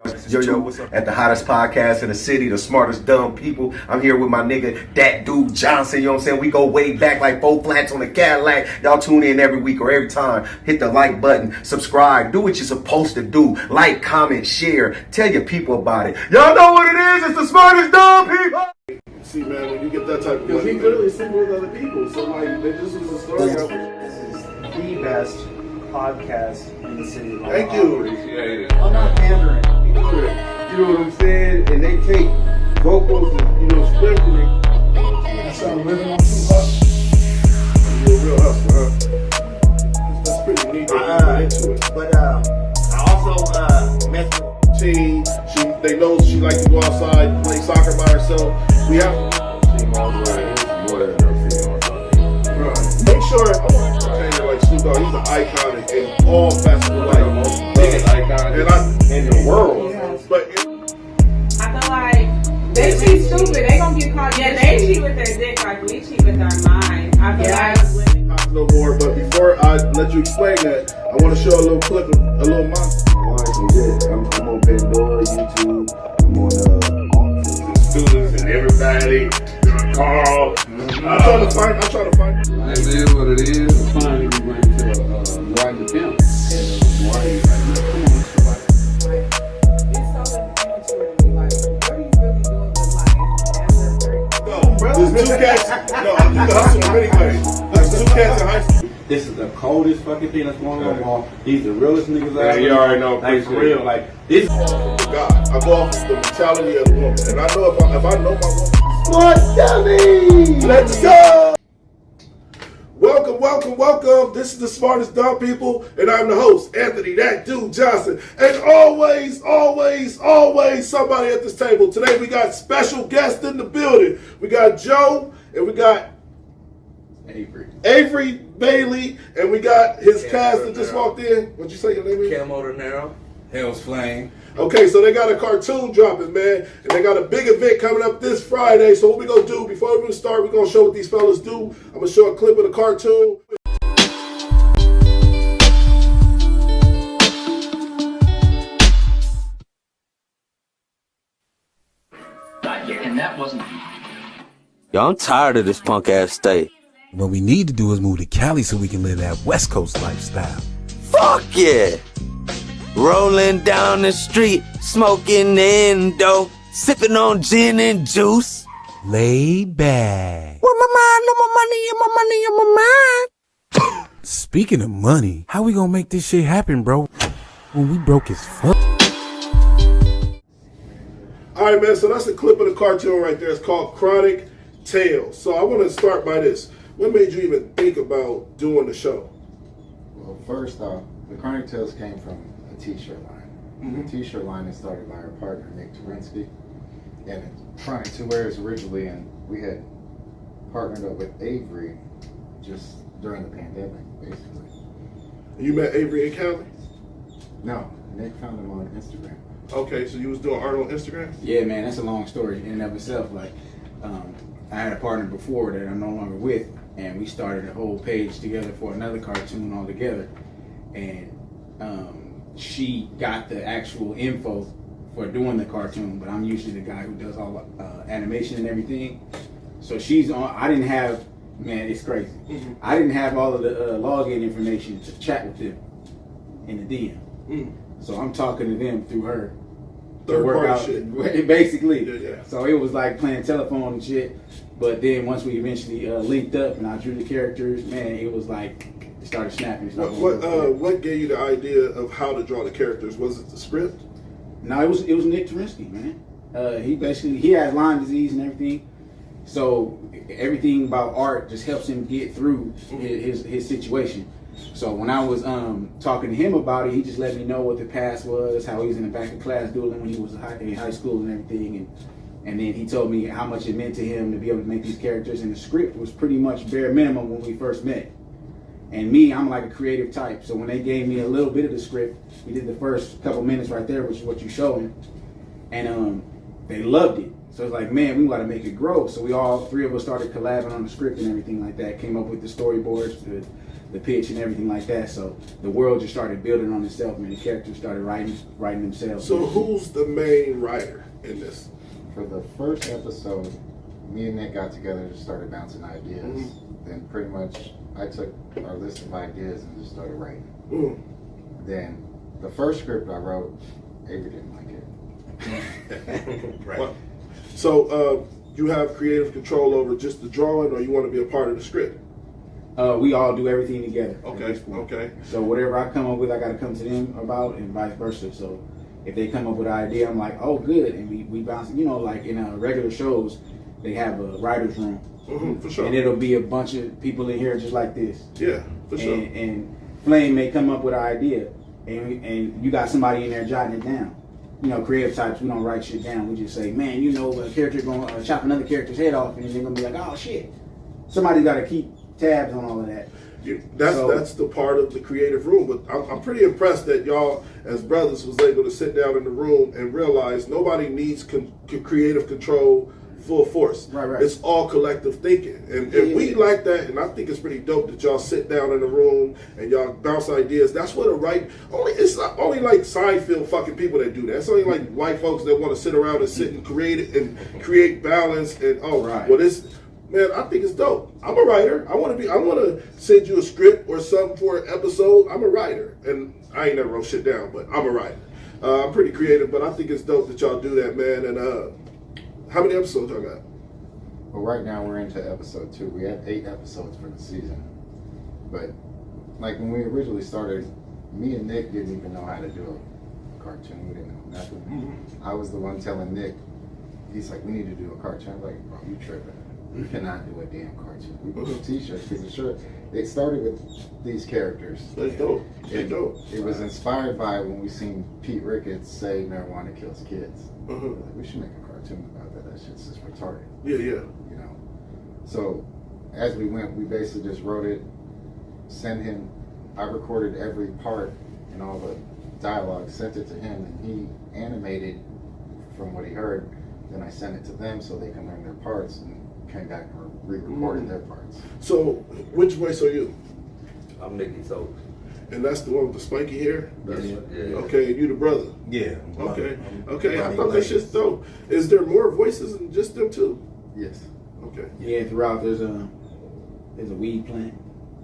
Yo, what's up? At the hottest podcast in the city, the smartest dumb people. I'm here with my nigga, that dude Johnson. You know what I'm saying? We go way back like 4 flats on the Cadillac. Y'all tune in every week or every time. Hit the like button, subscribe, do what you're supposed to do. Like, comment, share, tell your people about it. Y'all know what it is. It's the smartest dumb people. See, man, when you get that type of money, he literally single with other people. So, like, this was a story. This is the best podcast in the city. Thank you. I'm not pandering. You know what I'm saying? And they take vocals and, script and they start living on Tupac. You're a real hustler, huh? That's pretty neat. Into it. But I also met with team. They know she likes to go outside, play soccer by herself. We have to more than enough female. make sure. I want to change it like Snoop Dogg. He's an icon in all facets of life. The most biggest icon in the world. But I feel like they cheat stupid. They gonna get caught. Yeah, they cheat with their dick like we cheat with our mind. I feel like women. no more. But before I let you explain that, I want to show a little clip of a little monster. I'm on Pandora, YouTube. I'm on the students and everybody. Carl. I'm trying to find. It is what it is. Finally, we went to Roger Kemp. There's 2 cats. No, you can hustle them anyway. There's 2 cats in high school. This is the coldest fucking thing that's going on. These the realest niggas out Yeah, you already know. Like for real, like this. God, I go off the mentality of the woman, and I know if I know my woman. Smart dummy! Let's go! Welcome. This is the smartest dumb people, and I'm the host, Anthony, that dude Johnson. And always somebody at this table. Today we got special guests in the building. We got Joe, and we got Avery Bailey, and we got his cast that just walked in. What'd you say your name is? Camo De Niro. Hell's Flame. Okay, so they got a cartoon dropping, man, and they got a big event coming up this Friday. So what we gonna do, before we even start, we're gonna show what these fellas do. I'm gonna show a clip of the cartoon. And that wasn't. Yo, I'm tired of this punk ass state. What we need to do is move to Cali so we can live that West Coast lifestyle. Fuck yeah! Rolling down the street, smoking Indo, sipping on gin and juice. Laid back. With my mind on my money and my money on my mind. Speaking of money, how we gonna make this shit happen, bro? When we broke as fuck. All right, man, so that's a clip of the cartoon right there. It's called Chronic Tales. So I want to start by this. What made you even think about doing the show? Well, first off, the Chronic Tales came from a t-shirt line. The t-shirt line is started by our partner, Nick Terinsky. And Chronic 2 airs originally, and we had partnered up with Avery just during the pandemic, basically. You met Avery in Cali? No, Nick found him on Instagram. Okay, so you was doing art on Instagram? Yeah, man, that's a long story in and of itself. Like, I had a partner before that I'm no longer with, and we started a whole page together for another cartoon altogether. And she got the actual info for doing the cartoon, but I'm usually the guy who does all the animation and everything. So she's on. I didn't have, man, it's crazy. I didn't have all of the login information to chat with them in the DM. So I'm talking to them through her. Third party shit. Basically. Yeah. So it was like playing telephone and shit. But then once we eventually linked up and I drew the characters, man, it was like it started snapping. What gave you the idea of how to draw the characters? Was it the script? No, it was Nick Terinsky, man. He has Lyme disease and everything. So everything about art just helps him get through his situation. So when I was talking to him about it, he just let me know what the past was, how he was in the back of class dueling when he was in high school and everything, and then he told me how much it meant to him to be able to make these characters, and the script was pretty much bare minimum when we first met. And me, I'm like a creative type, so when they gave me a little bit of the script, we did the first couple minutes right there, which is what you showing, and they loved it. So it's like, man, we got to make it grow. So we all three of us started collabing on the script and everything like that. Came up with the storyboards, the pitch, and everything like that. So the world just started building on itself, man. The characters started writing themselves. So who's the main writer in this? For the first episode, me and Nick got together and just started bouncing ideas. Mm-hmm. Then pretty much I took our list of ideas and just started writing. Then the first script I wrote, Avery didn't like it. Right. So you have creative control over just the drawing, or you want to be a part of the script? We all do everything together. Okay. So whatever I come up with, I got to come to them about, and vice versa. So if they come up with an idea, I'm like, oh, good, and we bounce. You know, like in regular shows, they have a writer's room, For sure. and it'll be a bunch of people in here just like this. Yeah, for sure. And Flame may come up with an idea, and you got somebody in there jotting it down. You know, creative types, we don't write shit down. We just say, man, you know, a character going to chop another character's head off, and then they're going to be like, oh, shit. Somebody's got to keep tabs on all of that. That's the part of the creative room. But I'm pretty impressed that y'all, as brothers, was able to sit down in the room and realize nobody needs creative control full force. Right. It's all collective thinking. And we like that, and I think it's pretty dope that y'all sit down in the room and y'all bounce ideas. That's what it's not only like Seinfeld fucking people that do that. It's only like white folks that want to sit around and sit and create balance and man, I think it's dope. I'm a writer. I want to send you a script or something for an episode. I'm a writer, and I ain't never wrote shit down, but I'm a writer. I'm pretty creative, but I think it's dope that y'all do that, man. And how many episodes y'all got? Well, right now we're into episode 2. We had 8 episodes for the season, but like when we originally started, me and Nick didn't even know how to do a cartoon. We didn't know nothing. I was the one telling Nick. He's like, we need to do a cartoon. I'm like, bro, you tripping? We cannot do a damn cartoon. We put t-shirts, because the shirt. It started with these characters. That's dope. It was inspired by when we seen Pete Ricketts say marijuana kills kids. Like, we should make a cartoon about that. That shit's just retarded. Yeah. You know. So as we went, we basically just wrote it, sent him. I recorded every part and all the dialogue, sent it to him, and he animated from what he heard. Then I sent it to them so they can learn their parts, and came back and re-recorded their parts. So, which voice are you? I'm Mickey Soap. And that's the one with the spiky hair? Yeah. Okay, and you the brother? Yeah. Okay. I thought that shit's dope. Is there more voices than just them two? Yes. Okay. Yeah, throughout there's a weed plant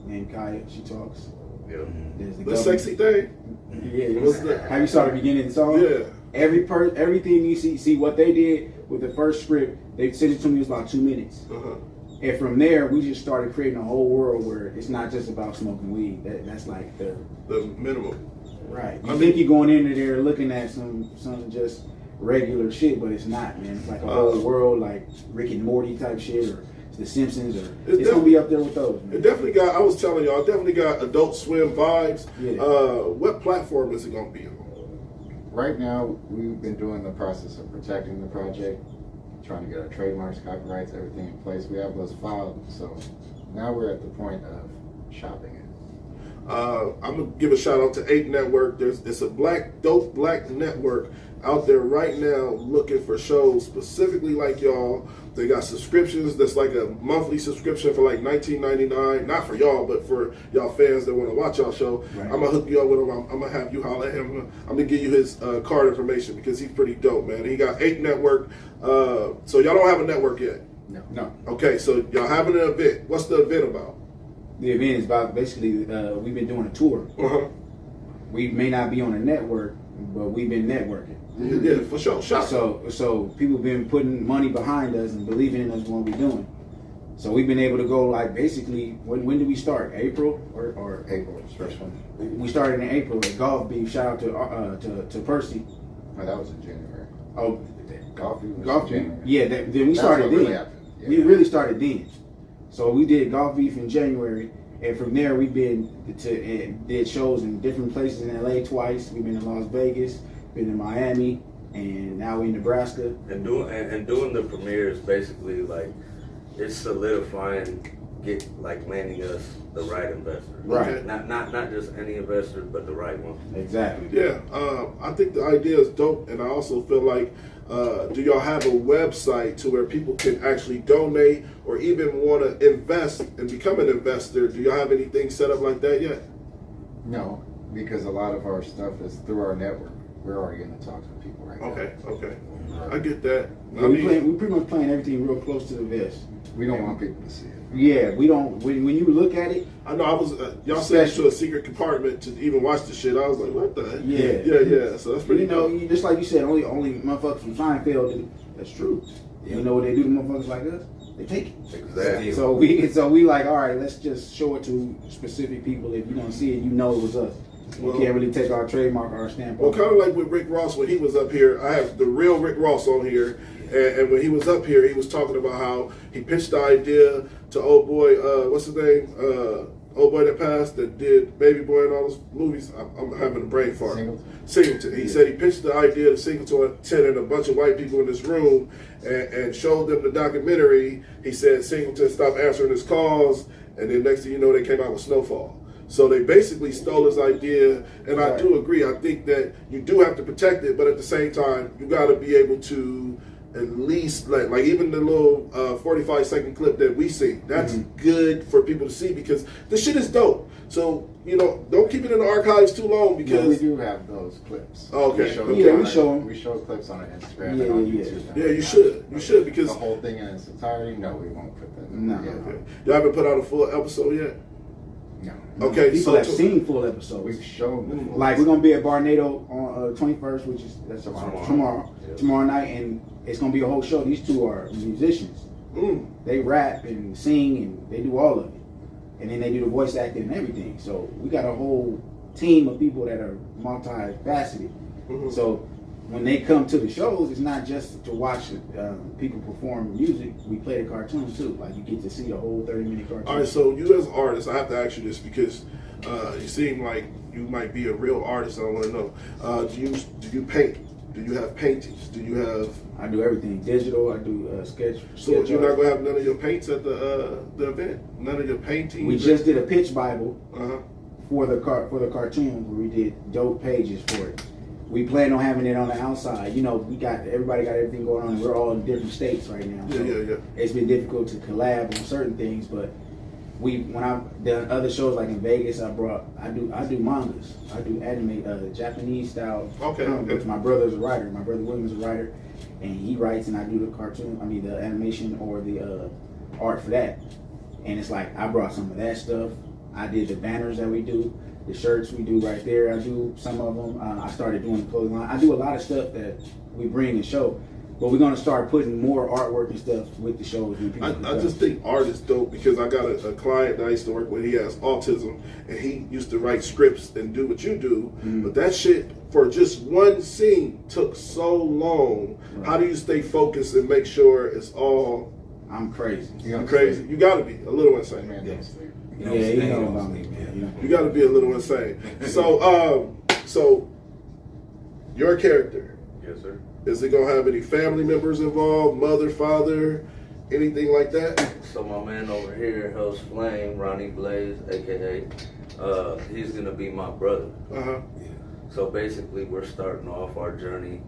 named Kaya. She talks. Yeah. There's The sexy thing? Yeah. What's that? Have you saw the beginning of the song? Yeah. Everything you see what they did with the first script, they sent it to me. It was about 2 minutes. And from there, we just started creating a whole world where it's not just about smoking weed. That's like the minimum. Right. You think you're going into there looking at some just regular shit, but it's not, man. It's like a whole world, like Rick and Morty type shit, or The Simpsons, or it's gonna be up there with those. Man. It definitely got. I was telling y'all, it definitely got Adult Swim vibes. Yeah. What platform is it gonna be on? Right now, we've been doing the process of protecting the project, trying to get our trademarks, copyrights, everything in place. We have those filed, so now we're at the point of shopping it. I'm gonna give a shout out to 8 Network. It's a dope black network out there right now looking for shows specifically like y'all. They got subscriptions that's like a monthly subscription for like $19.99. Not for y'all, but for y'all fans that want to watch y'all show. Right. I'm gonna hook you up with him. I'm gonna have you holler at him. I'm gonna give you his card information because he's pretty dope, man. He got 8 Network. So y'all don't have a network yet? No. Okay, so y'all having an event. What's the event about? The event is about basically we've been doing a tour. We may not be on a network, but we've been networking. Yeah, for sure. So people been putting money behind us and believing in us what we're doing. So we've been able to go like basically when did we start? April or April first one. We started in April at Golf Beef. Shout out to Percy. Oh, that was in January. Oh, Golf Beef. January. Yeah, then we started then. Really we really started then. So we did Golf Beef in January, and from there we've been did shows in different places in LA twice. We've been in Las Vegas, been in Miami, and now we're in Nebraska. And doing the premieres basically like it's solidifying landing us the right investor. Right. Not just any investor, but the right one. Exactly. Yeah, I think the idea is dope, and I also feel like, do y'all have a website to where people can actually donate or even want to invest and become an investor? Do y'all have anything set up like that yet? No, because a lot of our stuff is through our network. We're already in the talks with people right now. Okay. I get that. Yeah, we pretty much playing everything real close to the vest. We don't want people to see it. Yeah, we don't. When you look at it, I know I was y'all sent to a secret compartment to even watch the shit. I was like, what the heck? Yeah. So that's pretty dope. just like you said, only motherfuckers from Seinfeld do. That's true. You know what they do to motherfuckers like us? They take it. Exactly. So we like, all right, let's just show it to specific people. If you don't see it, you know it was us. We can't really take our trademark or our stamp. Well, kind of like with Rick Ross when he was up here. I have the real Rick Ross on here, and when he was up here, he was talking about how he pitched the idea to old boy, what's his name? Old boy that passed that did Baby Boy and all those movies. I'm having a brain fart. Singleton. He said he pitched the idea to Singleton and a bunch of white people in this room and showed them the documentary. He said Singleton stopped answering his calls, and then next thing you know, they came out with Snowfall. So they basically stole his idea, and I do agree. I think that you do have to protect it, but at the same time, you got to be able to at least like even the little 45-second clip that we see. That's good for people to see because the shit is dope. So don't keep it in the archives too long because we do have those clips. Okay. We show clips on our Instagram and on YouTube. Yeah, you should because the whole thing in its entirety. No, we won't put that. No. Okay. Y'all haven't put out a full episode yet. No. Okay, people have seen full episodes. We've shown the full like we're gonna be at Barnado on 21st, which is tomorrow night, and it's gonna be a whole show. These two are musicians. They rap and sing and they do all of it, and then they do the voice acting and everything. So we got a whole team of people that are multifaceted. So when they come to the shows, it's not just to watch people perform music. We play the cartoon too. Like you get to see a whole 30-minute cartoon. All right, so you as an artist, I have to ask you this because you seem like you might be a real artist. And I want to know: do you paint? Do you have paintings? Do you have? I do everything digital. I do sketch. So you're not gonna have none of your paints at the event? None of your paintings? We just did a pitch Bible for the cartoon where we did dope pages for it. We plan on having it on the outside. Everybody got everything going on. We're all in different states right now. So it's been difficult to collab on certain things, but when I've done other shows like in Vegas, I do mangas. I do anime, Japanese style. Okay. My brother's a writer. My brother William is a writer, and he writes, and I do the animation or the art for that. And it's like I brought some of that stuff. I did the banners that we do. The shirts we do right there, I do some of them. I started doing the clothing line. I do a lot of stuff that we bring and show. But we're going to start putting more artwork and stuff with the shows. I just think art is dope because I got a client that I used to work with. He has autism, and he used to write scripts and do what you do. But that shit, for just one scene, took so long. Right. How do you stay focused and make sure it's all... I'm crazy. I'm crazy. You got to be a little insane. Man, you know about me, man. You got to be a little insane. So your character. Yes, sir. Is it gonna have any family members involved? Mother, father, anything like that? So my man over here, Hell's Flame, Ronnie Blaze, aka, he's gonna be my brother. So basically, we're starting off our journey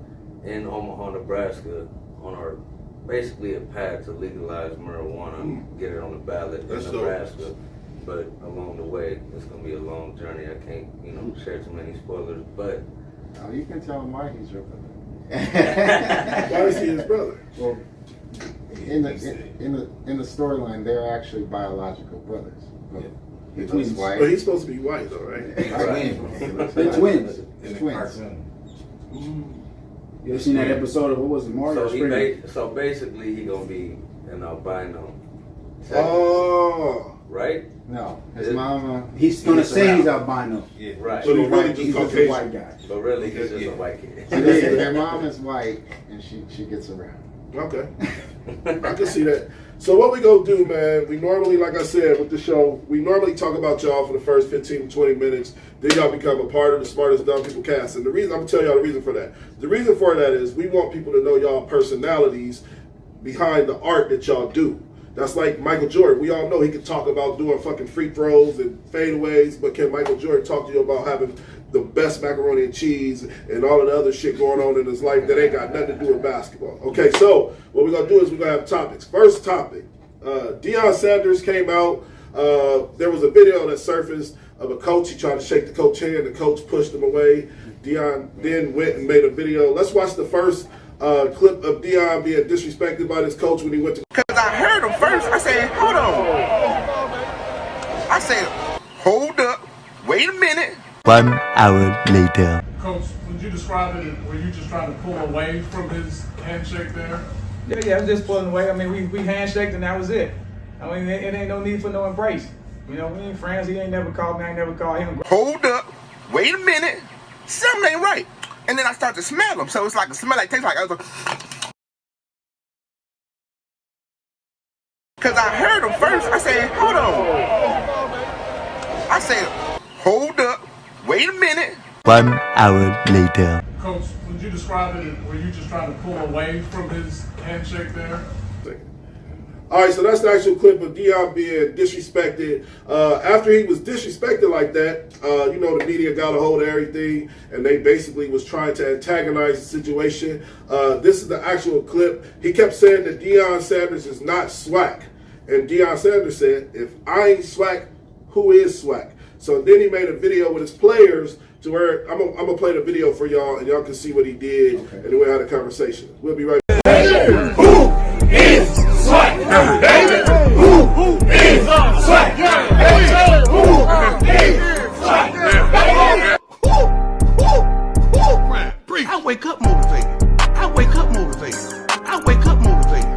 in Omaha, Nebraska, on our basically a path to legalize marijuana, get it on the ballot in Nebraska. Dope. But along the way, it's gonna be a long journey. I can't, share too many spoilers, but you can tell him why he's your brother. Why is he his brother? Well, in the storyline, they're actually biological brothers. He's white. But he's supposed to be white, though, right? They're twins. Twins. You ever seen that episode of what was it, Mario? So basically, he gonna be an albino. Oh. Right? No, his mama. He's gonna say he's albino. Yeah. Right. So he's really just a white guy. But really, he's just a white kid. So their mom is white, and she gets around. Okay. I can see that. So what we gonna do, man, we normally, like I said with the show, we normally talk about y'all for the first 15 to 20 minutes. Then y'all become a part of the Smartest Dumb People cast. And the reason, I'm gonna tell y'all the reason for that. The reason for that is we want people to know y'all personalities behind the art that y'all do. That's like Michael Jordan. We all know he can talk about doing fucking free throws and fadeaways, but can Michael Jordan talk to you about having the best macaroni and cheese and all of the other shit going on in his life that ain't got nothing to do with basketball? Okay, so what we're gonna do is we're gonna have topics. First topic, Deion Sanders came out. There was a video that surfaced of a coach. He tried to shake the coach's hand. The coach pushed him away. Deion then went and made a video. Let's watch the first clip of Deion being disrespected by this coach when he went to. Because I heard him first. I said, hold on. I said, hold up. Wait a minute. 1 hour later. Coach, would you describe it? Were you just trying to pull away from his handshake there? Yeah, I was just pulling away. I mean, we handshaked and that was it. I mean, it ain't no need for no embrace. You know, we ain't friends. He ain't never called me. I ain't never called him. Hold up. Wait a minute. Something ain't right. And then I start to smell him. So it's like a smell like tastes like I was like, because I heard him first. I said, hold on. I said, hold up. Wait a minute. 1 hour later. Coach, would you describe it? Were you just trying to pull away from his handshake there? All right, so that's the actual clip of Deion being disrespected. After he was disrespected like that, you know, the media got a hold of everything, and they basically was trying to antagonize the situation. This is the actual clip. He kept saying that Deion Sanders is not swag. And Deion Sanders said, if I ain't swag, who is swag? So then he made a video with his players to where, I'm gonna play the video for y'all, and y'all can see what he did, and then we'll have a conversation. We'll be right back. Who is swag? David, who is swag? Who is swag? I wake up motivated. I wake up motivated. I wake up motivated.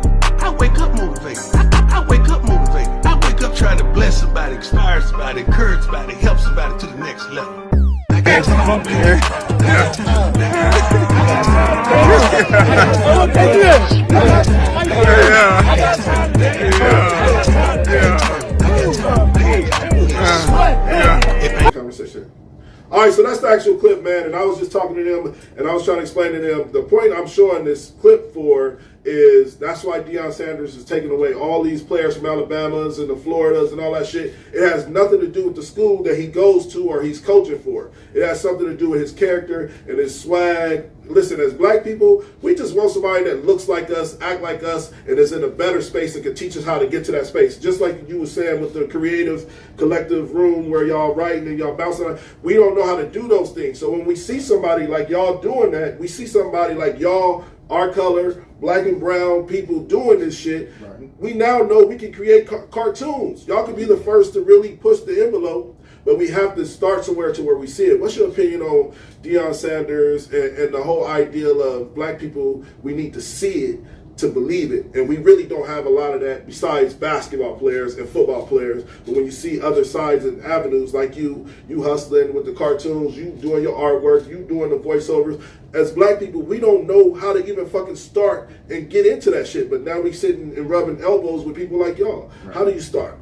I wake up motivated. I wake up motivated. I wake up trying to bless somebody, inspire somebody, encourage somebody, help somebody to the next level. I got time up there. Conversation. All right, so that's the actual clip, man. And I was just talking to them, and I was trying to explain to them the point I'm showing this clip for is that's why Deion Sanders is taking away all these players from Alabamas and the Floridas and all that shit. It has nothing to do with the school that he goes to or he's coaching for. It has something to do with his character and his swag. Listen, as black people, we just want somebody that looks like us, act like us, and is in a better space and can teach us how to get to that space. Just like you were saying with the creative collective room where y'all writing and y'all bouncing on, we don't know how to do those things. So when we see somebody like y'all doing that, we see somebody like y'all, our color, black and brown people doing this shit, right. We now know we can create cartoons. Y'all can be the first to really push the envelope, but we have to start somewhere to where we see it. What's your opinion on Deion Sanders and the whole ideal of black people, we need to see it to believe it, and we really don't have a lot of that besides basketball players and football players. But when you see other sides and avenues like you hustling with the cartoons, you doing your artwork, you doing the voiceovers, as black people, we don't know how to even fucking start and get into that shit. But now we sitting and rubbing elbows with people like y'all. Right. How do you start?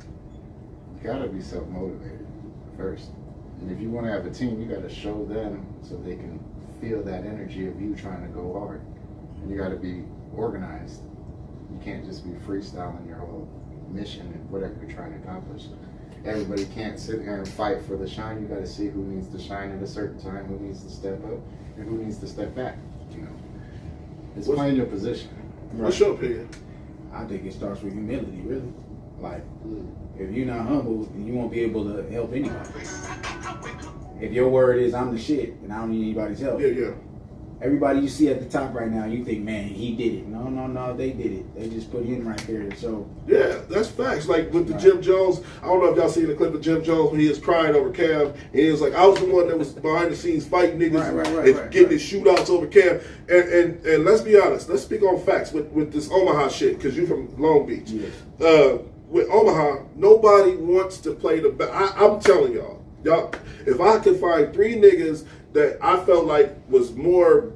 You gotta be self-motivated first. And if you want to have a team, you gotta show them so they can feel that energy of you trying to go hard. And you gotta be organized. You can't just be freestyling your whole mission and whatever you're trying to accomplish. Everybody can't sit here and fight for the shine. You got to see who needs to shine at a certain time, who needs to step up, and who needs to step back. You know, it's playing your position. What's your opinion? I think it starts with humility, really. Like, if you're not humble, then you won't be able to help anybody. If your word is I'm the shit and I don't need anybody's help. Yeah. Everybody you see at the top right now, you think, man, he did it. No, they did it. They just put him right there. So yeah, that's facts. Like with the Jim Jones, I don't know if y'all seen the clip of Jim Jones when he was crying over Cam, and he was like, I was the one that was behind the scenes fighting niggas and getting his shootouts over Cam. And let's be honest, let's speak on facts with this Omaha shit, because you're from Long Beach. Yeah. With Omaha, nobody wants to play the best. I'm telling y'all, if I could find 3 niggas that I felt like was more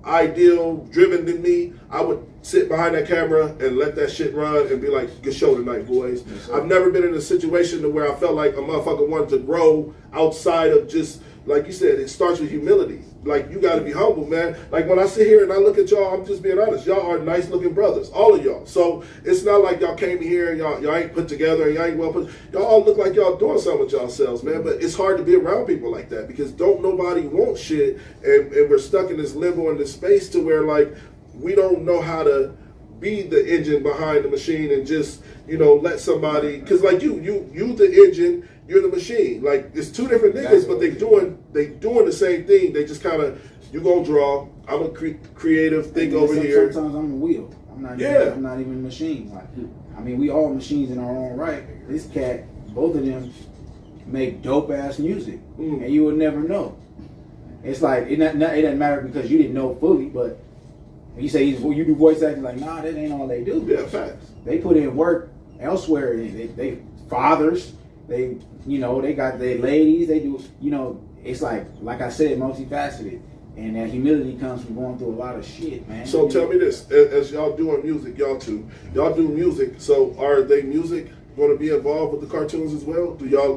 ideal driven than me, I would sit behind that camera and let that shit run and be like, good show tonight, boys. Yes, I've never been in a situation where I felt like a motherfucker wanted to grow outside of just like you said, it starts with humility. Like, you got to be humble, man. Like, when I sit here and I look at y'all, I'm just being honest. Y'all are nice looking brothers, all of y'all. So it's not like y'all came here and y'all ain't put together and y'all ain't well put. Y'all all look like y'all doing something with yourselves, man. But it's hard to be around people like that because don't nobody want shit, and we're stuck in this limbo in this space to where, like, we don't know how to be the engine behind the machine and just, you know, let somebody, because like you the engine, you're the machine. Like, it's two different niggas, but they doing the same thing. They just kind of, you gonna draw, I'm a creative, think over here. Sometimes I'm a wheel. I'm not even a machine. Like, I mean, we all machines in our own right. This cat, both of them make dope ass music, and you would never know. It's like it doesn't matter because you didn't know fully, but when you say you do voice acting, like, nah, that ain't all they do. Yeah, facts. They put in work elsewhere. They fathers. They, you know, they got their ladies. They do, you know. It's like I said, multifaceted, and that humility comes from going through a lot of shit, man. So tell me this: as y'all doing music, y'all do music. So are they music going to be involved with the cartoons as well? Do y'all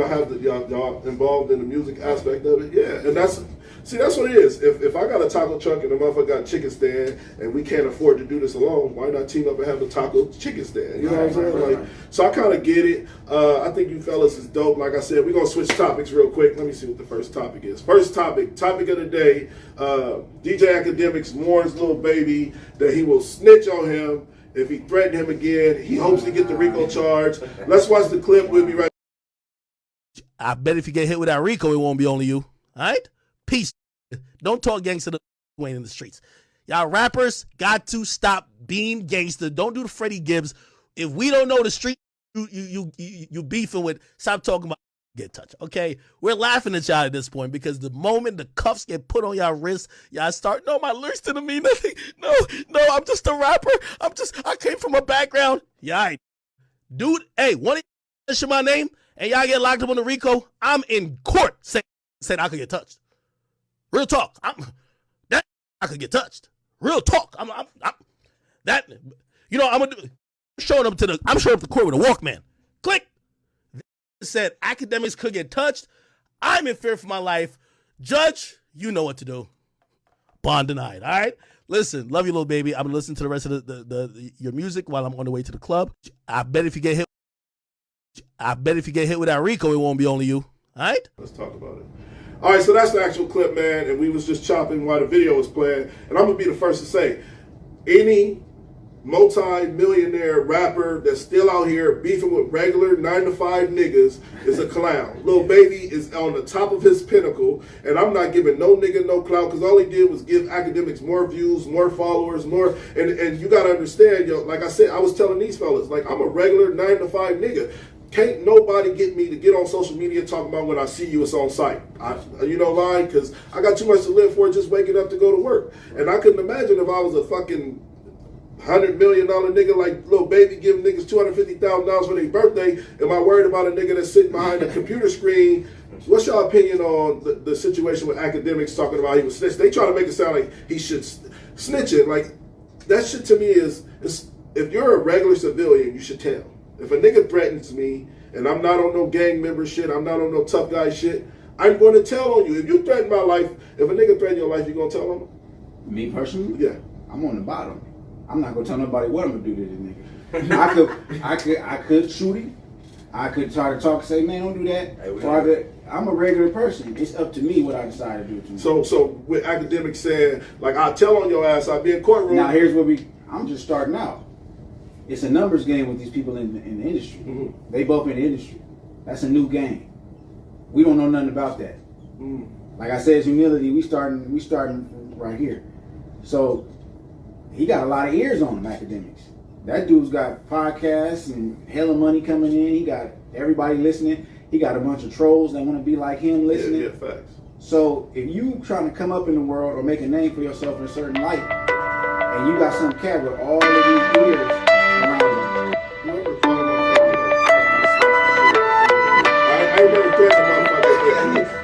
have y'all involved in the music aspect of it? Yeah, and that's what it is. If I got a taco truck and the motherfucker got a chicken stand and we can't afford to do this alone, why not team up and have a taco chicken stand? You know what I'm saying? Like, so I kind of get it. I think you fellas is dope. Like I said, we're gonna switch topics real quick. Let me see what the first topic is. First topic of the day. DJ Academics warns Lil Baby that he will snitch on him if he threatened him again. He hopes to get the RICO charge. Let's watch the clip. We'll be right. I bet if you get hit with that RICO, it won't be only you. All right? Peace. Don't talk gangster Wayne in the streets. Y'all rappers got to stop being gangster. Don't do the Freddie Gibbs. If we don't know the street you beefing with, stop talking about get touched. Okay? We're laughing at y'all at this point because the moment the cuffs get put on y'all wrists, y'all start, no, my lyrics didn't mean nothing. No, I'm just a rapper. I came from a background. Yeah, dude, hey, one of you mention my name and y'all get locked up on the RICO, I'm in court saying I could get touched. Real talk. I could get touched. Real talk. I'm showing up to court with a Walkman. Click. Said academics could get touched. I'm in fear for my life. Judge, you know what to do. Bond denied. All right. Listen, love you, little baby. I'm gonna listen to the rest of your music while I'm on the way to the club. I bet if you get hit with that RICO, it won't be only you. All right. Let's talk about it. All right, so that's the actual clip, man, and we was just chopping while the video was playing. And I'm gonna be the first to say, any multi-millionaire rapper that's still out here beefing with regular 9-to-5 niggas is a clown. Lil Baby is on the top of his pinnacle, and I'm not giving no nigga no clout because all he did was give academics more views, more followers, more. And you gotta understand, yo. Like I said, I was telling these fellas, like, I'm a regular 9-to-5 nigga. Can't nobody get me to get on social media talking about when I see you, it's on site. You know why? Because I got too much to live for just waking up to go to work. And I couldn't imagine if I was a fucking $100 million nigga like Lil Baby giving niggas $250,000 for their birthday. Am I worried about a nigga that's sitting behind a computer screen? What's your opinion on the situation with academics talking about he was snitch? They try to make it sound like he should snitch it. Like, that shit to me is if you're a regular civilian, you should tell. If a nigga threatens me and I'm not on no gang member shit, I'm not on no tough guy shit, I'm going to tell on you. If you threaten my life, if a nigga threaten your life, you going to tell him? Me personally? Yeah. I'm on the bottom. I'm not going to tell nobody what I'm going to do to this nigga. I could shoot him. I could try to talk, say, man, don't do that. I'm a regular person. It's up to me what I decide to do to him. So with academics saying, like, I'll tell on your ass, I'll be in courtroom. Now, here's what I'm just starting out. It's a numbers game with these people in the industry. Mm-hmm. They both in the industry. That's a new game. We don't know nothing about that. Like I said, humility. We starting right here. So he got a lot of ears on him, academics. That dude's got podcasts and hella money coming in. He got everybody listening. He got a bunch of trolls that want to be like him listening. Yeah, facts. So if you trying to come up in the world or make a name for yourself in a certain light, and you got some cat with all of these ears.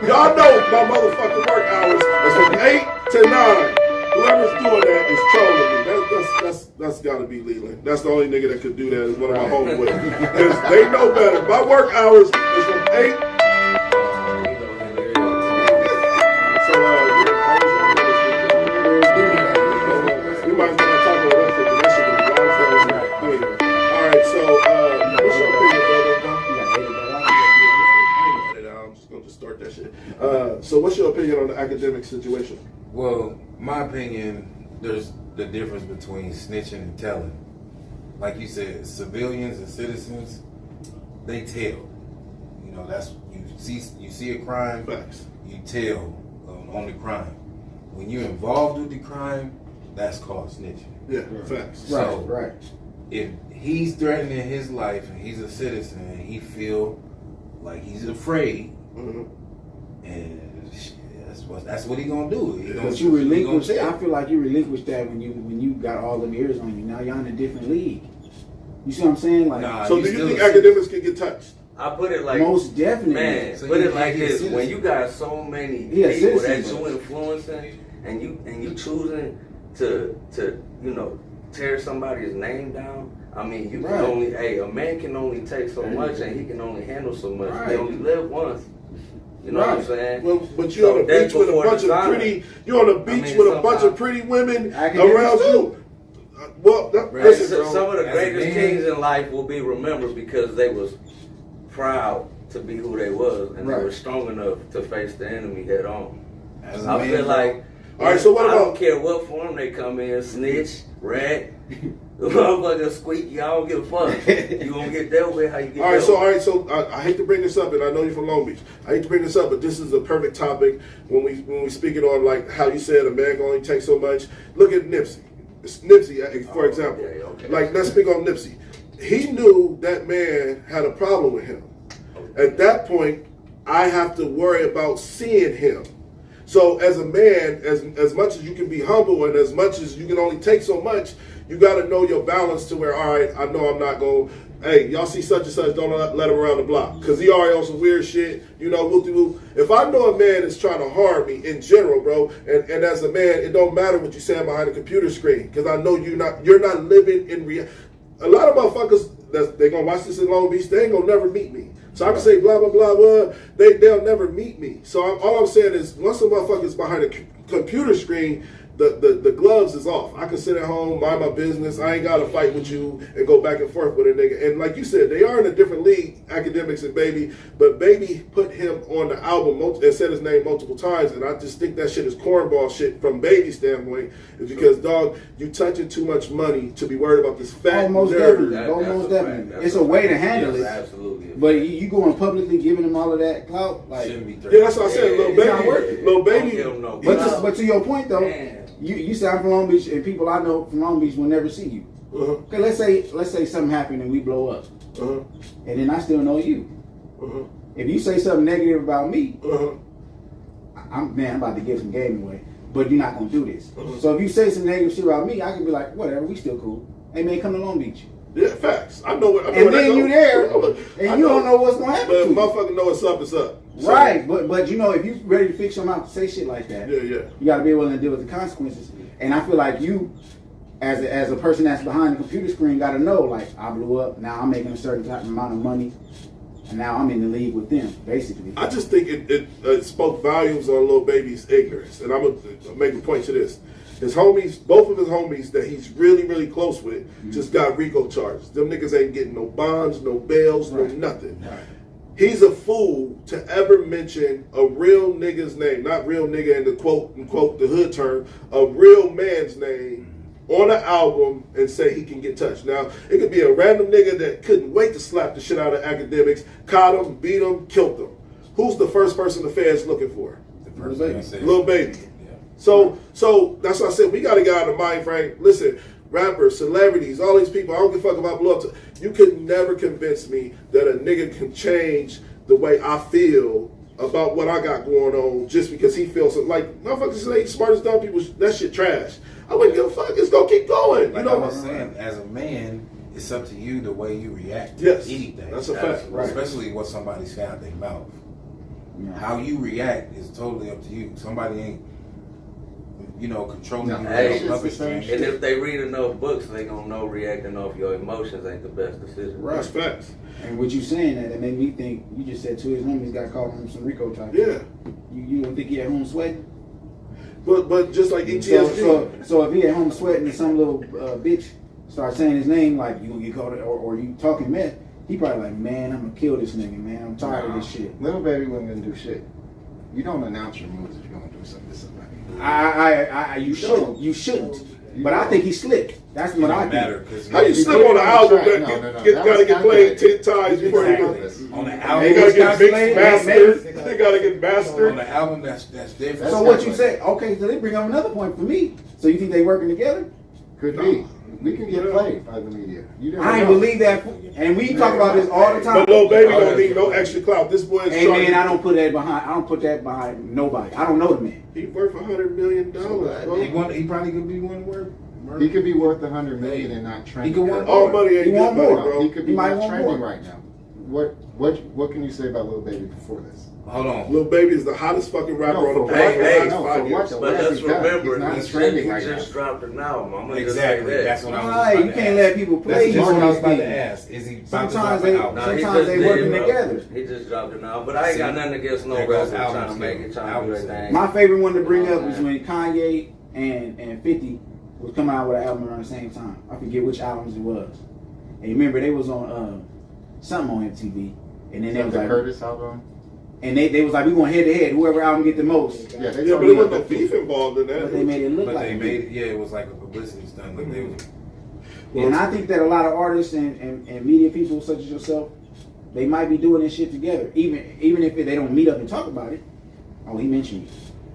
Y'all know my motherfucking work hours is from 8 to 9. Whoever's doing that is trolling me. That's got to be Leland. That's the only nigga that could do that is one of my homeboys. Because they know better. My work hours is from 8. academic situation? Well, my opinion, there's the difference between snitching and telling. Like you said, civilians and citizens, they tell. You know, that's you see a crime, facts. You tell on the crime. When you're involved with the crime, that's called snitching. Yeah, facts. So, right. If he's threatening his life and he's a citizen and he feel like he's afraid, and that's what he gonna do. But you relinquish. I feel like you relinquish that when you got all them ears on you. Now you're in a different league. You see what I'm saying? Like, so do you think academics can get touched? I put it like most definitely. Man, So put you it like can't get this: citizen. when you got so many Yeah, people that citizen. you influencing, and you choosing to tear somebody's name down. I mean, you can only a man can only take so much, and he can only handle so much. Right. He only live once. You know what I'm saying? Well, but you're on the beach with a bunch of pretty. You're on the beach with a bunch of pretty women around you. Well, Some of the greatest kings in life will be remembered because they was proud to be who they was, and they were strong enough to face the enemy head on. I feel like, all right. So what I about? don't care what form they come in, snitch, rat, motherfucker, squeaky. I don't give a fuck. You gonna get dealt with how you get. All right. So I hate to bring this up, and I know you're from Long Beach. I hate to bring this up, but this is a perfect topic when we speaking on like how you said a man can only take so much. Look at Nipsey. For example, like let's speak on Nipsey. He knew that man had a problem with him. At that point, I have to worry about seeing him. So as a man, as much as you can be humble and as much as you can only take so much, you got to know your balance to where, all right, I know I'm not going, hey, y'all see such and such, don't let him around the block. Because he already on some weird shit, you know, whoop-de-whoop. If I know a man is trying to harm me in general, bro, and as a man, it don't matter what you're saying behind a computer screen. Because I know you're not living in reality. A lot of motherfuckers, they going to watch this in Long Beach, they ain't going to never meet me. So I can say blah, blah, blah, blah. They'll never meet me. So all I'm saying is once a motherfucker's behind a computer screen, the gloves is off. I can sit at home, mind my business. I ain't got to fight with you and go back and forth with a nigga. And like you said, they are in a different league, academics and Baby. But Baby put him on the album and said his name multiple times. And I just think that shit is cornball shit from Baby's standpoint. Is because, dog, you touching too much money to be worried about this fat Almost nerd. definitely. It's a way to handle it. Absolutely. But you going publicly giving them all of that clout, like Yeah, that's what I said. Little Baby. But to your point though, you say I'm from Long Beach, and people I know from Long Beach will never see you. Okay, let's say something happened and we blow up, and then I still know you. If you say something negative about me, I'm about to give some game away. But you're not gonna do this. So if you say some negative shit about me, I can be like, whatever, we still cool. Hey man, come to Long Beach. Yeah, facts. I know what. And then you there, and you don't know what's gonna happen. But motherfucker know what's up. It's up. So, Right, but you know, if you ready to fix your mouth to say shit like that, yeah, you got to be willing to deal with the consequences. And I feel like you, as a person that's behind the computer screen, got to know, like, I blew up. Now I'm making a certain type of amount of money, and now I'm in the league with them, basically. I just think it spoke volumes on Lil Baby's ignorance, and I'm gonna make a point to this. His homies, both of his homies that he's really, really close with, just got RICO charges. Them niggas ain't getting no bonds, no bails, no nothing. He's a fool to ever mention a real nigga's name, not real nigga in the quote unquote the hood term, a real man's name on an album and say he can get touched. Now, it could be a random nigga that couldn't wait to slap the shit out of academics, caught him, beat him, killed him. Who's the first person the feds looking for? Lil Baby. So that's why I said we got to get out of the mind frame. Listen, rappers, celebrities, all these people, I don't give a fuck about blow up. You could never convince me that a nigga can change the way I feel about what I got going on just because he feels so. Like, motherfuckers say smartest dumb people, that shit trash. I wouldn't give a fuck. It's gonna keep going. Like you know I was saying, as a man, it's up to you the way you react to Yes, anything. that's a fact. Right. Especially what somebody say out their mouth. How you react is totally up to you. Somebody ain't, controlling you. Hey, and if they read enough books, they gonna know reacting off your emotions ain't the best decision. Right. That's facts. And what you saying that made me think, you just said two of his homies got caught on some RICO type. Yeah. You don't think he at home sweating? But just like ETSG. So if he at home sweating and some little bitch starts saying his name, like you gonna get caught, or you talking meth, he probably like, man, I'm gonna kill this nigga, man. I'm tired of this shit. Little Baby wasn't gonna do shit. You don't announce your moves if you're gonna do something to somebody. You shouldn't. But I think he slipped. That's what I think. How you slip on an album that gotta get played 10 times before you go? On the album, They gotta get mixed, mastered. They gotta get mastered. On the album, that's different. So what you say? Okay, so they bring up another point for me. So you think they working together? Could be. We can get played by the media. I ain't believe that, and we talk about this all the time. But Lil Baby don't need no extra clout. This boy is Hey man, I don't put that behind nobody. I don't know the man. He worth $100 million, bro. He probably could be one worth. He could be worth $100 million and not trending. He could want all money ain't good money, bro. He could be might not want trending more. right now. What can you say about Lil Baby before this? Hold on. Lil Baby is the hottest fucking rapper on the planet for the last 5 years. But let's remember, he's trending he right just now. dropped an album. I'm gonna Exactly. just say That's that. what I was Right, about you to can't ask. let people play. That's just what I was about to these ask. Is he about to Sometimes drop an album? No, he Sometimes just they did, working bro. together. He just dropped an album. But I ain't got nothing against no There goes rapper trying to albums, make it, trying to do their thing. My favorite one to bring up is when Kanye and 50 was coming out with an album around the same time. I forget which albums it was. And remember they was on something on MTV, and then they was the like Curtis album. And they was like, we going head to head. Whoever album get the most. Yeah, but there wasn't no beef involved in that. But they made it look But like they it. made it. Yeah, it was like a publicity stunt. Like they was. And I think that a lot of artists and media people such as yourself, they might be doing this shit together. Even if they don't meet up and talk about it. Oh, he mentioned me.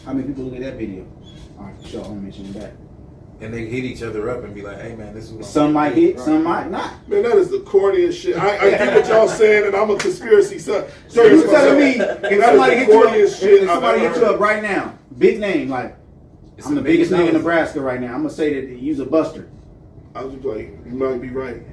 How many people look at that video? All right, for sure, I'm gonna mention that. And they hit each other up and be like, "Hey man, this is what Some might hit, some might not. Man, that is the corniest shit. I get what y'all saying, and I'm a conspiracy son. So you telling me if somebody hit you up, shit if somebody hit you up right now, big name, like I'm the biggest nigga in Nebraska right now. I'm gonna say that you's a buster. I was just like, you might be right.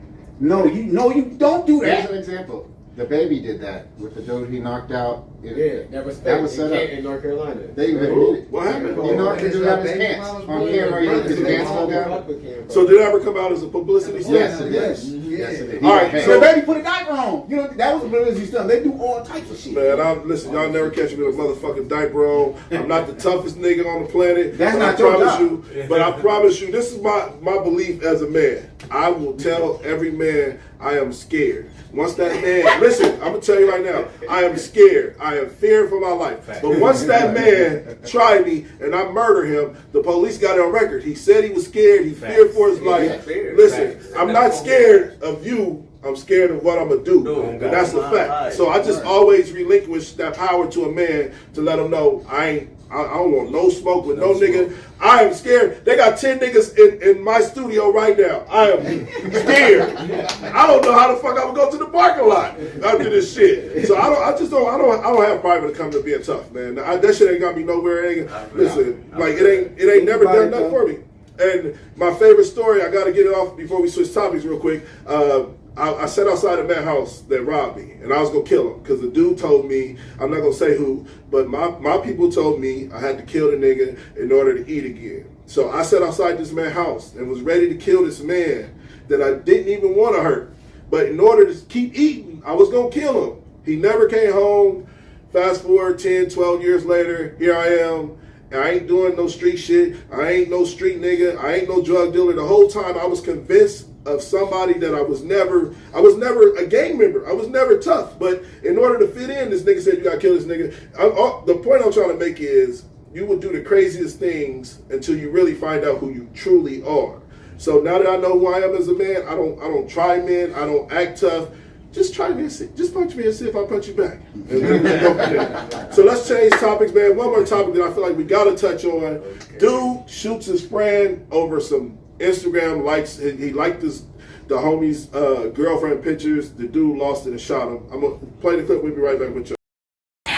No, you don't do that. Here's an example. The Baby did that with the dude he knocked out. Yeah, that was set up in North Carolina. They even did it. What happened? He knocked the dude out his pants on camera. His pants fell down. So did it ever come out as a publicity stunt? Yes, it did. Yes, it did. All right, So Baby put a diaper on. You know that was a publicity stunt. They do all types of shit. Man, listen, y'all never catch me with a motherfucking diaper on. I'm not the toughest nigga on the planet. That's but not I your promise job. you. But I promise you, this is my belief as a man. I will tell every man I am scared. Once that man, listen, I'm gonna tell you right now, I am scared. I am feared for my life. But once that man tried me and I murder him, the police got it on record. He said he was scared. He feared for his life. Listen, I'm not scared of you. I'm scared of what I'm gonna do, and that's a fact. So I just always relinquish that power to a man to let him know I don't want no smoke with no nigga. I am scared. They got 10 niggas in my studio right now. I am scared. I don't know how the fuck I'm gonna go to the parking lot after this shit. So I don't have private to come to being tough, man. That shit ain't got me nowhere. Listen, like it ain't never done nothing for me. And my favorite story, I gotta get it off before we switch topics real quick. I sat outside of that house that robbed me, and I was gonna kill him because the dude told me, I'm not gonna say who, but my people told me I had to kill the nigga in order to eat again. So I sat outside this man's house and was ready to kill this man that I didn't even want to hurt. But in order to keep eating, I was gonna kill him. He never came home. Fast forward 10, 12 years later, here I am. I ain't doing no street shit. I ain't no street nigga. I ain't no drug dealer. The whole time I was convinced of somebody that I was never a gang member. I was never tough. But in order to fit in, this nigga said you gotta kill this nigga. The point I'm trying to make is you would do the craziest things until you really find out who you truly are. So now that I know who I am as a man, I don't try men. I don't act tough. Just try me and see. Just punch me and see if I punch you back. So let's change topics, man. One more topic that I feel like we gotta touch on. Dude shoots his friend over some Instagram likes. He liked the homie's girlfriend pictures. The dude lost it and shot him. I'm gonna play the clip. We'll be right back with you.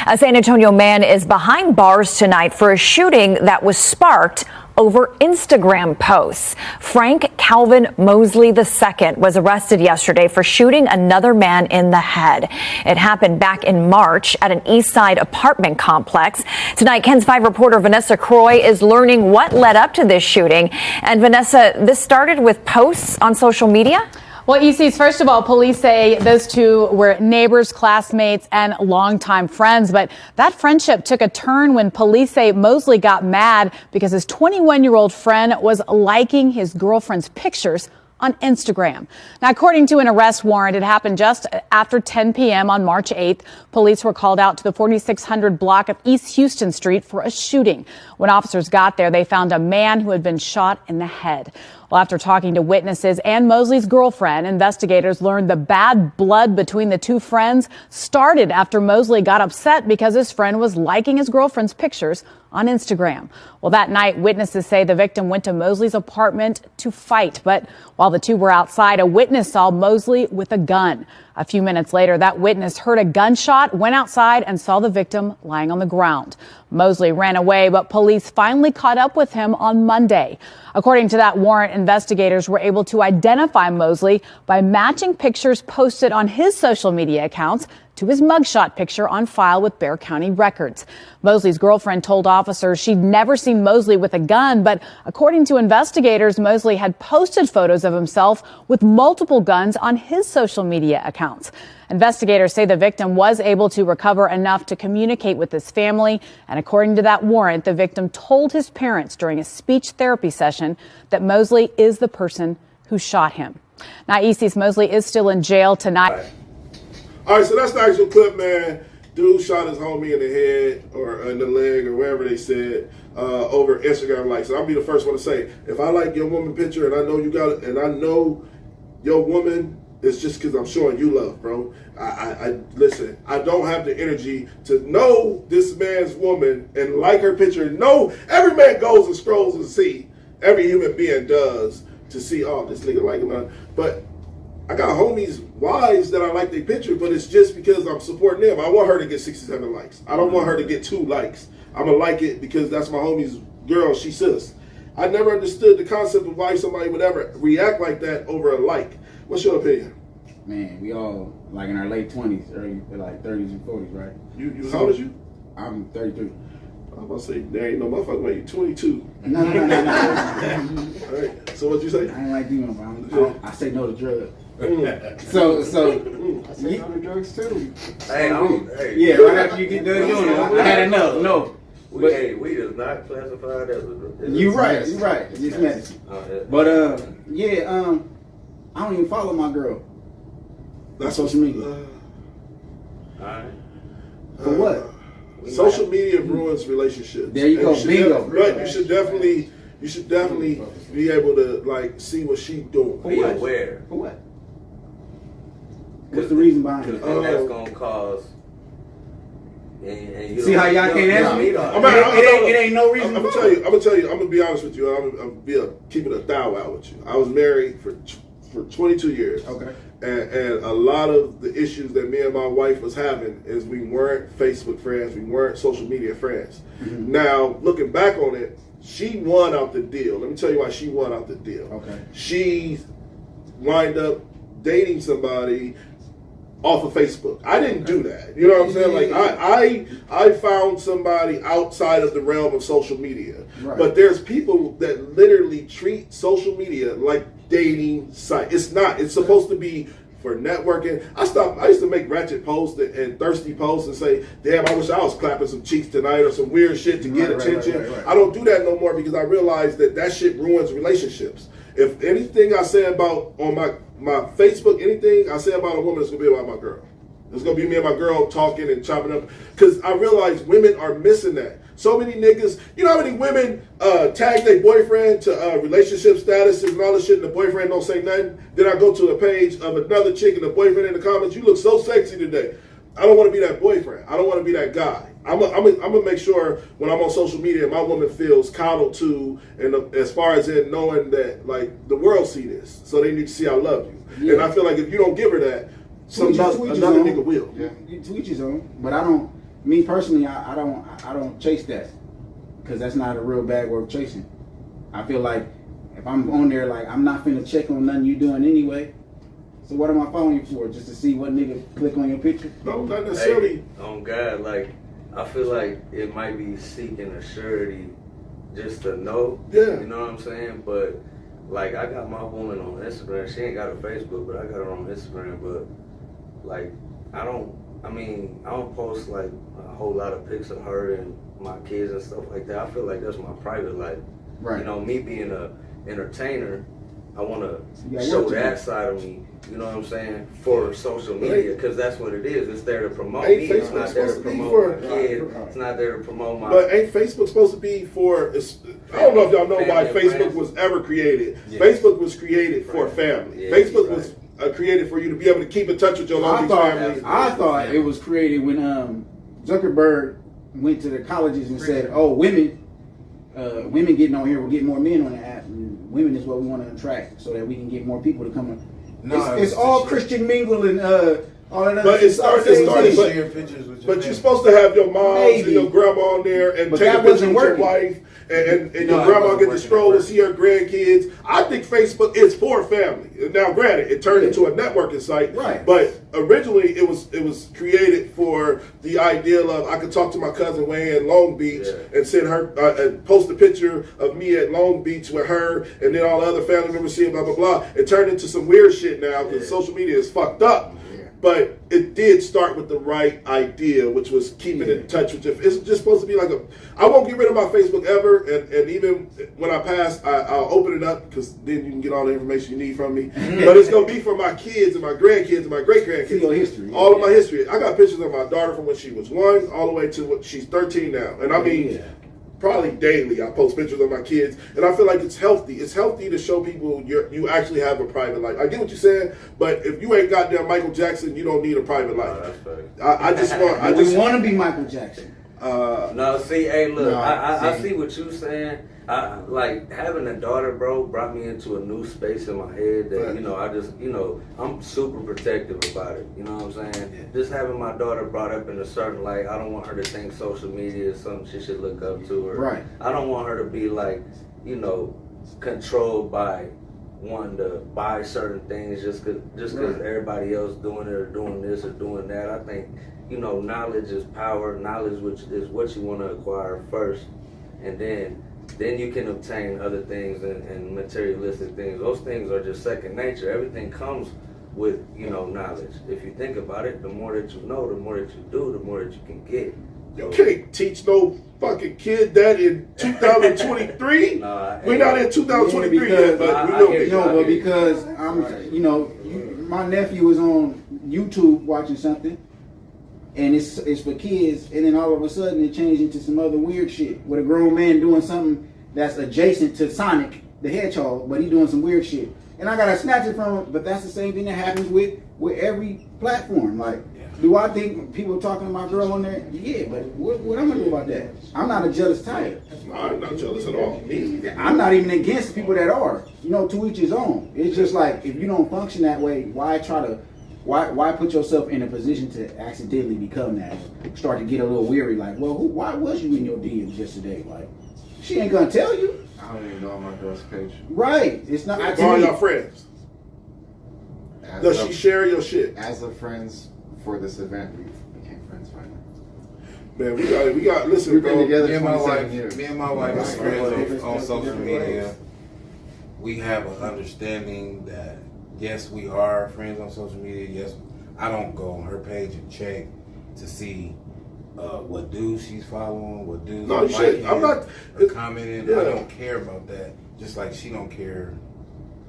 A San Antonio man is behind bars tonight for a shooting that was sparked over Instagram posts. Frank Calvin Mosley II was arrested yesterday for shooting another man in the head. It happened back in March at an East Side apartment complex. Tonight, KENS 5 reporter Vanessa Croy is learning what led up to this shooting. And Vanessa, this started with posts on social media? Well, ECs, first of all, police say those two were neighbors, classmates, and longtime friends. But that friendship took a turn when police say Mosley got mad because his 21-year-old friend was liking his girlfriend's pictures on Instagram. Now, according to an arrest warrant, it happened just after 10 p.m. on March 8th. Police were called out to the 4600 block of East Houston Street for a shooting. When officers got there, they found a man who had been shot in the head. Well, after talking to witnesses and Mosley's girlfriend, investigators learned the bad blood between the two friends started after Mosley got upset because his friend was liking his girlfriend's pictures on Instagram. Well, that night, witnesses say the victim went to Mosley's apartment to fight. But while the two were outside, a witness saw Mosley with a gun. A few minutes later, that witness heard a gunshot, went outside, and saw the victim lying on the ground. Mosley ran away, but police finally caught up with him on Monday. According to that warrant, investigators were able to identify Mosley by matching pictures posted on his social media accounts to his mugshot picture on file with Bexar County Records. Mosley's girlfriend told officers she'd never seen Mosley with a gun, but according to investigators, Mosley had posted photos of himself with multiple guns on his social media accounts. Investigators say the victim was able to recover enough to communicate with his family, and according to that warrant, the victim told his parents during a speech therapy session that Mosley is the person who shot him. Now, Easties, Mosley is still in jail tonight. All right, so that's the actual clip, man. Dude shot his homie in the head or in the leg or wherever they said over Instagram likes. So I'll be the first one to say, if I like your woman picture and I know you got it, and I know your woman, it's just because I'm showing you love, bro. I listen, I don't have the energy to know this man's woman and like her picture. No, every man goes and scrolls and see. Every human being does to see, oh, this nigga like him. But I got homies, wives that I like their picture, but it's just because I'm supporting them. I want her to get 67 likes. I don't want her to get 2 likes. I'm going to like it because that's my homie's girl. She sis. I never understood the concept of why somebody would ever react like that over a like. What's your opinion? Man, we all like in our late 20s, early like 30s and 40s, right? How old is you? I'm 33. I'm about to say, there ain't no motherfucker like you 22. No. All right, so what'd you say? I ain't like demon, bro. I say no to drugs. So I say no to drugs too. Yeah, right after you get done doing it, I had enough. No. We is not classified as a. You're right. It's medicine. But I don't even follow my girl. That's social media. Alright. For what? Social media ruins relationships. There you go, bingo. But you should definitely be able to like see what she's doing. Be aware. For what? What's the reason behind it? And that's gonna cause. And you see how y'all can't answer me? It ain't no reason. I'm gonna tell you. I'm gonna be honest with you. I'm gonna keep it a thou out with you. I was married for 22 years. Okay. And a lot of the issues that me and my wife was having is we weren't Facebook friends, we weren't social media friends. Mm-hmm. Now, looking back on it, she won out the deal. Let me tell you why she won out the deal. Okay. She wind up dating somebody off of Facebook. I didn't do that. You know what I'm saying? Like I found somebody outside of the realm of social media. Right. But there's people that literally treat social media like dating site. It's not. It's supposed to be for networking. I used to make ratchet posts and thirsty posts and say, damn, I wish I was clapping some cheeks tonight or some weird shit to get attention. Right. I don't do that no more because I realize that shit ruins relationships. If anything I say about on my Facebook, anything I say about a woman, it's gonna be about my girl. It's gonna be me and my girl talking and chopping up. Because I realize women are missing that. So many niggas, you know how many women tag their boyfriend to relationship statuses and all this shit, and the boyfriend don't say nothing? Then I go to a page of another chick and the boyfriend in the comments, you look so sexy today. I don't want to be that boyfriend. I don't want to be that guy. I'm gonna make sure when I'm on social media, my woman feels coddled to, and as far as in knowing that like the world see this, so they need to see I love you. Yeah. And I feel like if you don't give her that, another nigga will. Yeah, you tweet your own, but I don't. Me personally, I don't chase that because that's not a real bag worth chasing. I feel like if I'm on there, like I'm not finna check on nothing you doing anyway. So what am I following you for? Just to see what nigga click on your picture? No, not necessarily. Hey, on God, like I feel like it might be seeking a surety just to know. Yeah. You know what I'm saying? But like I got my woman on Instagram. She ain't got a Facebook, but I got her on Instagram. But like I don't post like a whole lot of pics of her and my kids and stuff like that. I feel like that's my private life. Right. You know, me being a entertainer, I want to got show work to that do. side of me. You know what I'm saying? For social media, because that's what it is. It's there to promote Ain't me. It's Facebook not there to supposed to be promote for- my kid. It's not there to promote my. But ain't Facebook supposed to be for? I don't know if y'all know why Family and Facebook friends. was ever created. Yeah. Facebook was created for family. Yeah, Facebook right. was created for you to be able to keep in touch with your I loving family. thought it was created when Zuckerberg went to the colleges and said, "Oh, women getting on here will get more men on the app. And women is what we want to attract, so that we can get more people to come on." No, it's all Christian mingle and all that other But it started, share pictures with your but you're supposed to have your moms Maybe. and your grandma on there and But take a that picture wasn't with your working. wife and No, your it grandma wasn't get to working stroll at and see her grandkids. I think Facebook is for family. Now, granted, it turned into a networking site, Right. but originally it was created for the ideal of I could talk to my cousin way in Long Beach and send her and post a picture of me at Long Beach with her, and then all the other family members see it, blah blah blah. It turned into some weird shit now because social media is fucked up. But it did start with the right idea, which was keeping in touch with your. It's just supposed to be like a. I won't get rid of my Facebook ever, and even when I pass, I'll open it up because then you can get all the information you need from me. But it's gonna be for my kids and my grandkids and my great grandkids. See your history. All of my history. I got pictures of my daughter from when she was 1 all the way to what she's 13 now, and I mean. Probably daily, I post pictures of my kids, and I feel like it's healthy. It's healthy to show people you actually have a private life. I get what you're saying, but if you ain't goddamn Michael Jackson, you don't need a private life. I just want. I just want to be Michael Jackson. No, see, hey, look, No, I see. see what you saying. Like having a daughter, bro, brought me into a new space in my head that I'm super protective about it. You know what I'm saying? Yeah. Just having my daughter brought up in a certain light, I don't want her to think social media is something she should look up to, or Right. I don't want her to be like, controlled by wanting to buy certain things just because everybody else doing it or doing this or doing that. I think knowledge is power. Knowledge, which is what you want to acquire first, and then you can obtain other things and materialistic things. Those things are just second nature. Everything comes with knowledge. If you think about it, the more that you know, the more that you do, the more that you can get. You can't teach no fucking kid that in 2023. We're not in 2023 yet, but we know. But because my nephew was on YouTube watching something, and it's for kids, and then all of a sudden it changed into some other weird shit with a grown man doing something that's adjacent to Sonic the Hedgehog, but he doing some weird shit, and I gotta snatch it from him. But that's the same thing that happens with every platform. Like, do I think people talking to my girl on there? Yeah, but what I'm gonna do about that? I'm not a jealous type. No, I'm not jealous at all. I'm not even against people that are. To each his own. It's just like, if you don't function that way, why put yourself in a position to accidentally become that? Start to get a little weary, like, well, why was you in your DMs yesterday? Like, she ain't gonna tell you. I don't even know my girl's page. Right. It's not. Are y'all friends? Does she share your shit? As of friends for this event, we became friends finally. Man, we got. Listen, We've been bro. together Me and my 27 wife, years. me and my wife are friends on social media. We have an understanding that yes, we are friends on social media. Yes, I don't go on her page and check to see what dudes she's following, what dudes No, you should. I'm not or commenting. Yeah. I don't care about that. Just like she don't care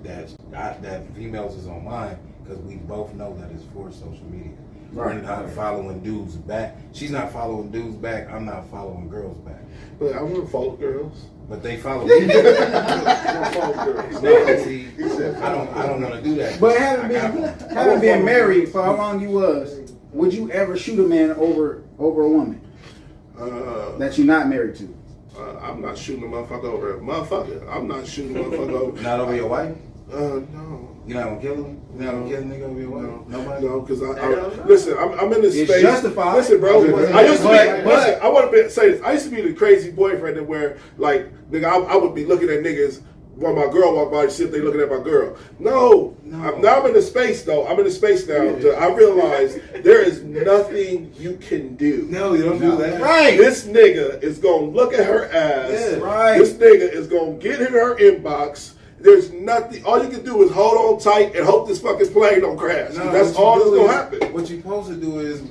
that females is on mine, because we both know that it's for social media. Right. We're not following dudes back. She's not following dudes back. I'm not following girls back. But I want to follow girls. But they follow me. I don't follow girls. No, see, I don't want to do that. But having been married for how long you was, would you ever shoot a man over a woman that you're not married to? I'm not shooting a motherfucker over a motherfucker. I'm not shooting a motherfucker over. Not over your wife? No. You're not gonna kill him? You're not gonna kill a nigga over your wife? Nobody? No, because listen, I'm in this It's space. justified. Listen, bro. I used to be. But- Listen, I want to say this. I used to be the crazy boyfriend that where, like, nigga, I would be looking at niggas while my girl walk by to see if they looking at my girl. No. Now I'm in the space though. I'm in the space now. I realize there is nothing you can do. No, you don't do that. Right. This nigga is gonna look at her ass. Yeah. Right. This nigga is gonna get in her inbox. There's nothing. All you can do is hold on tight and hope this fucking plane don't crash. No, That's all that's gonna happen. What you're supposed to do is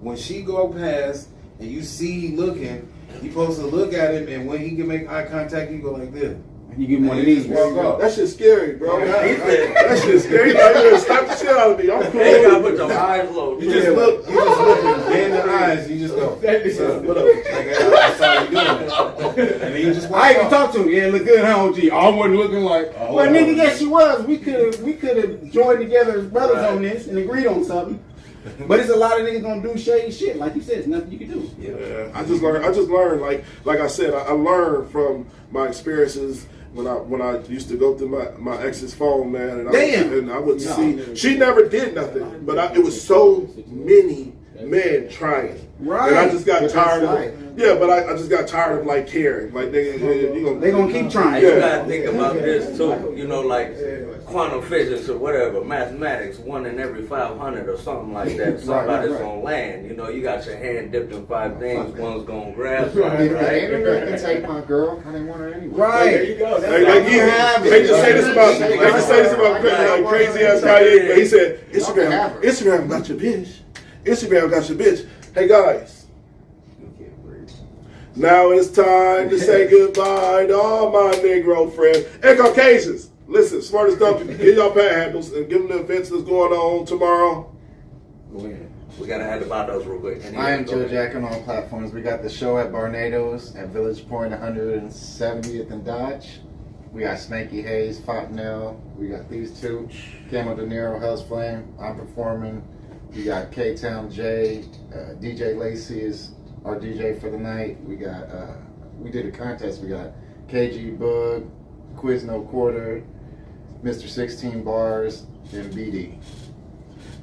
when she go past and you see he looking, you supposed to look at him, and when he can make eye contact, you go like this. You give him one of these. That shit's scary, bro. He said, That shit's scary. Like, you slap the shit out of me. I'm cool. hey, you gotta put your eyes low. You just look in the eyes, you just go, what up? That's how you doing it. And then you just walk I even off. talked to him. Yeah, look good, huh, OG? I wasn't looking like. Well, nigga, yes, you was. We could have joined together as brothers on this and agreed on something. But it's a lot of niggas gonna do shady shit. Like you said, it's nothing you can do. Yeah, I just learned. Like I said, I learned from my experiences when I used to go through my ex's phone, man, and I would see she never did nothing, but it was so many men trying. Right. And I just got tired of I just got tired of like caring. Like they gonna keep trying. You gotta think about this too. You know, like quantum physics or whatever, mathematics, 1 in every 500 or something like that. Somebody's gonna land. You know, you got your hand dipped in 5 things. One's gonna grab something, right? The internet can take my girl. I didn't want her anyway. Right. There you go. They just say this about crazy ass Kanye. He said Instagram got your bitch. Instagram got your bitch. Hey guys, now it's time to say goodbye to all my Negro friends and Caucasians. Listen, smartest dumb people, get y'all panhandles and give them the events that's going on tomorrow. We gotta add about those real quick. I am Joe Jack on all platforms. We got the show at Barnado's at Village Point 170th and Dodge. We got Spanky Hayes, Fontenelle. We got these two, Camo De Niro, Hell's Flame. I'm performing. We got K-Town J, DJ Lacey is our DJ for the night. We got, we did a contest. We got KG Bug, Quiz No Quarter, Mr. 16 Bars, and BD.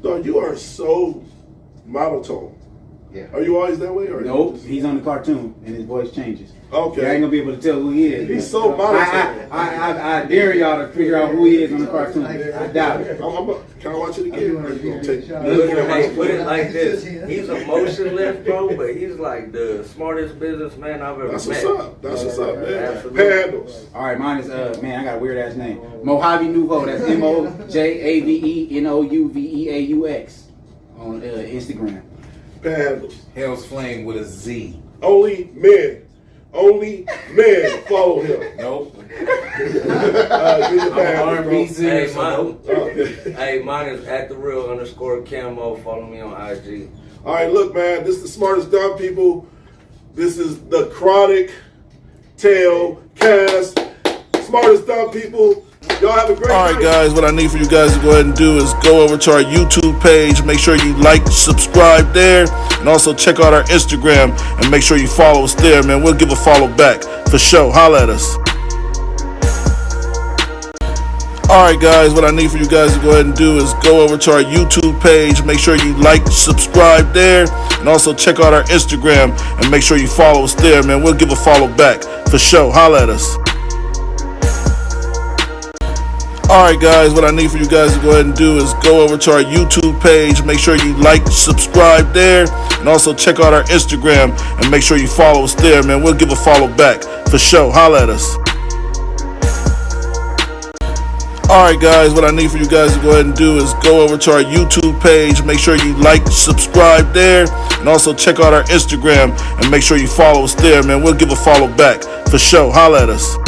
Dog, you are so monotone. Yeah. Are you always that way? Or Nope, he's on the cartoon and his voice changes. Okay. You ain't gonna be able to tell who he is. He's so monotone. I dare y'all to figure out who he is on the cartoon. I doubt it. Can I watch it again? Or you gonna take Hey, put it like this. He's emotionless, bro, but he's like the smartest businessman I've ever met. That's what's up. That's what's up, man. Absolutely. Panhandles. All right, mine is man, I got a weird ass name. Mojave Nouveau. That's MOJAVENOUVEAUX on Instagram. Panhandles. Hell's Flame with a Z. Only men follow him. Nope. Hey, mine is @TheReal_Camo. Follow me on IG. All right, look, man. This is the smartest dumb people. This is the Chronic Tale Cast. Smartest dumb people. Y'all have a great night. All right, guys, what I need for you guys to go ahead and do is go over to our YouTube page. Make sure you like, subscribe there, and also check out our Instagram and make sure you follow us there, man. We'll give a follow back for sure. Holla at us. All right, guys, what I need for you guys to go ahead and do is go over to our YouTube page. Make sure you like, subscribe there, and also check out our Instagram and make sure you follow us there, man. We'll give a follow back for sure. Holla at us. Alright guys, what I need for you guys to go ahead and do is go over to our YouTube page. Make sure you like, subscribe there, and also check out our Instagram and make sure you follow us there, man. We'll give a follow back for sure. Holla at us. Alright guys, what I need for you guys to go ahead and do is go over to our YouTube page. Make sure you like, subscribe there, and also check out our Instagram and make sure you follow us there, man. We'll give a follow back for sure. Holla at us.